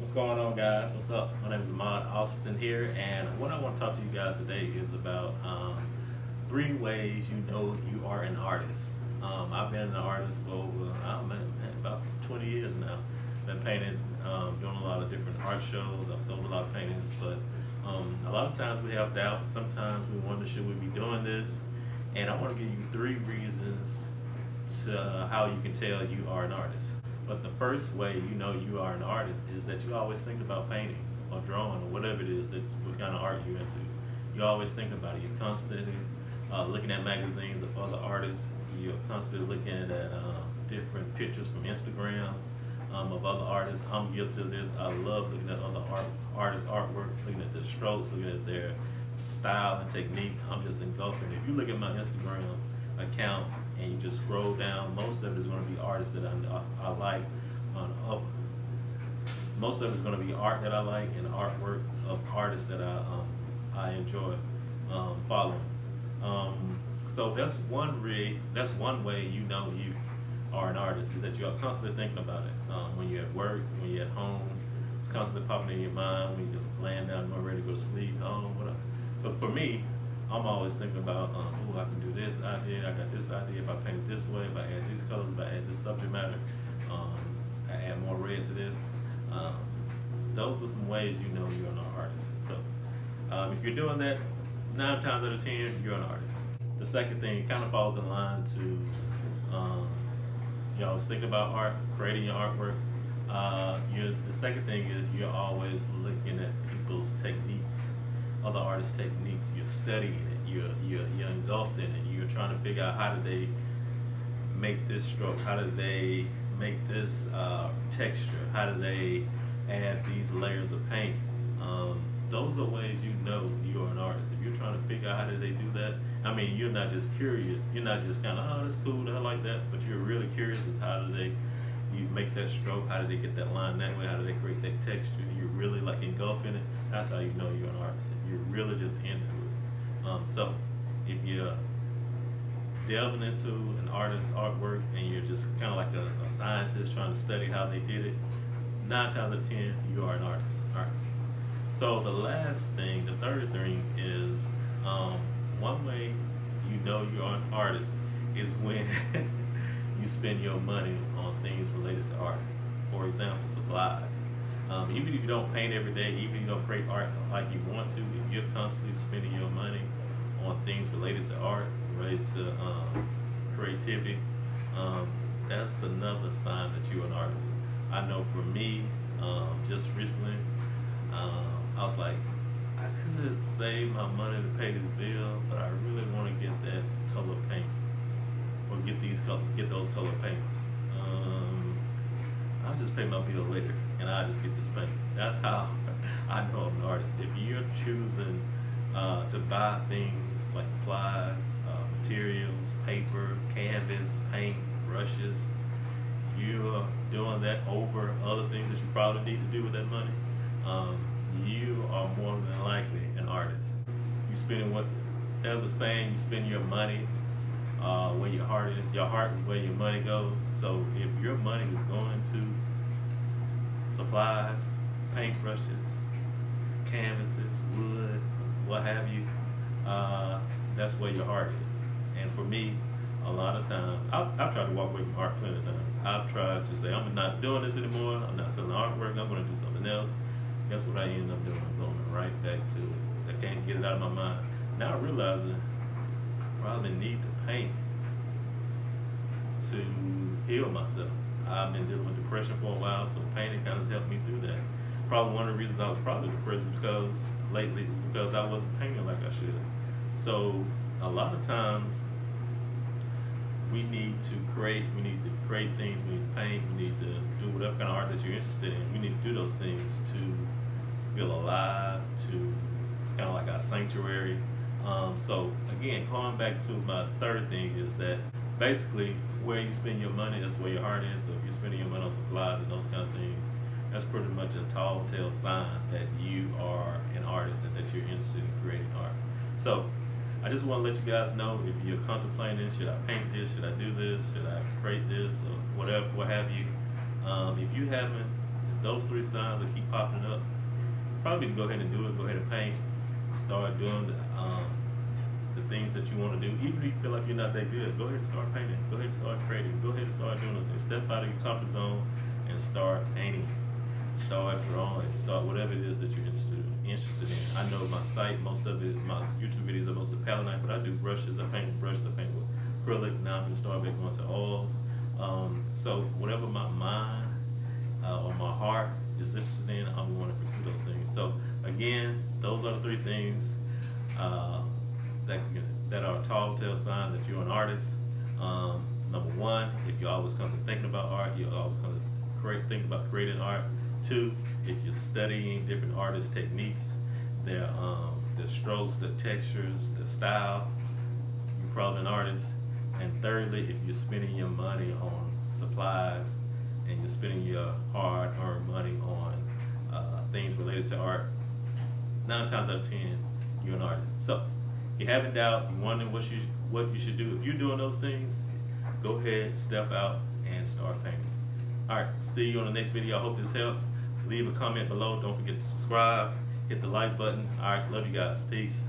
What's going on, guys? What's up? My name is Ahmad Austin here, and what I want to talk to you guys today is about 3 ways you know you are an artist. I've been an artist for over about 20 years now. Been painting, doing a lot of different art shows. I've sold a lot of paintings, but a lot of times we have doubts. Sometimes we wonder, should we be doing this? And I want to give you 3 reasons to how you can tell you are an artist. But the first way you know you are an artist is that you always think about painting or drawing or whatever it is that what kind of art you're into. You always think about it. You're constantly looking at magazines of other artists. You're constantly looking at different pictures from Instagram of other artists. I'm guilty of this. I love looking at other artists' artwork, looking at their strokes, looking at their style and technique. I'm just engulfing. If you look at my Instagram account and you just scroll down, most of it is going to be artists that I like. Most of it is going to be art that I like and artwork of artists that I enjoy following. So that's one way you know you are an artist, is that you are constantly thinking about it. When you're at work, when you're at home, it's constantly popping in your mind. When you're laying down, you're ready to go to sleep. Whatever. Because for me, I'm always thinking about, oh, I can do this idea, I got this idea, if I paint it this way, if I add these colors, if I add this subject matter, I add more red to this. Those are some ways you know you're an artist. So if you're doing that, 9 times out of 10, you're an artist. The second thing kind of falls in line to, you're always thinking about art, creating your artwork. The second thing is you're always looking at people's techniques, other artists' techniques. You're studying it, you're engulfed in it. You're trying to figure out, how do they make this stroke, how do they make this texture, how do they add these layers of paint. Those are ways you know you're an artist. If you're trying to figure out how do they do that, I mean, you're not just curious, you're not just kind of, oh, that's cool, I like that, but you're really curious as how do they make that stroke, how do they get that line that way, how do they create that texture. You're really like engulfing it. That's how you know you're an artist. You're really just into it. So if you're delving into an artist's artwork and you're just kind of like a scientist trying to study how they did it, 9 times out of 10, you are an artist. All right. So the last thing, the third thing is, one way you know you're an artist is when you spend your money on things related to art. For example, supplies. Even if you don't paint every day, even if you don't create art like you want to, if you're constantly spending your money on things related to art, related to creativity, that's another sign that you're an artist. I know for me, just recently, I was like, I could save my money to pay this bill, but I really want to get that color paint, or get those color paints. I'll just pay my bill later, and I'll just get this paint. That's how I know I'm an artist. If you're choosing to buy things like supplies, materials, paper, canvas, paint, brushes, you're doing that over other things that you probably need to do with that money, you are more than likely an artist. You spending there's a saying, you spend your money where your heart is. Your heart is where your money goes. So if your money is going to supplies, paintbrushes, canvases, wood, what have you, that's where your heart is. And for me, a lot of times, I've tried to walk away from art plenty of times. I've tried to say, I'm not doing this anymore, I'm not selling artwork, I'm going to do something else. Guess what I end up doing? I'm going right back to it. I can't get it out of my mind. Now realizing I probably need to paint to heal myself. I've been dealing with depression for a while, so painting kind of helped me through that. Probably one of the reasons I was probably depressed is because lately it's because I wasn't painting like I should. So a lot of times we need to create things, we need to paint, we need to do whatever kind of art that you're interested in. We need to do those things to feel alive, it's kind of like our sanctuary. So again, going back to my third thing is that basically where you spend your money, that's where your heart is. So if you're spending your money on supplies and those kind of things, that's pretty much a tall tale sign that you are an artist and that you're interested in creating art. So I just want to let you guys know, if you're contemplating, should I paint this, should I do this, should I create this, or whatever, what have you. If you haven't those three signs will keep popping up, probably to go ahead and do it. Go ahead and paint. Start doing the things that you want to do. Even if you feel like you're not that good, go ahead and start painting. Go ahead and start creating. Go ahead and start doing those things. Step out of your comfort zone and start painting. Start drawing. Start whatever it is that you're interested in. I know my site, most of it, my YouTube videos are mostly palette knife, but I do brushes. I paint with brushes. I paint with acrylic. Now I'm going to start back going to oils. So whatever my mind or my heart is interested in, I'm going to pursue those things. So again, those are the three things that are a tall tale sign that you're an artist. Number one, if you always come to thinking about art, you're always going to think about creating art. Two, if you're studying different artist techniques, their strokes, their textures, their style, you're probably an artist. And thirdly, if you're spending your money on supplies and you're spending your hard-earned money on things related to art, 9 times out of 10, you're an artist. So, if you have a doubt, you're wondering what you should do, if you're doing those things, go ahead, step out, and start painting. Alright, see you on the next video. I hope this helped. Leave a comment below. Don't forget to subscribe. Hit the like button. Alright, love you guys. Peace.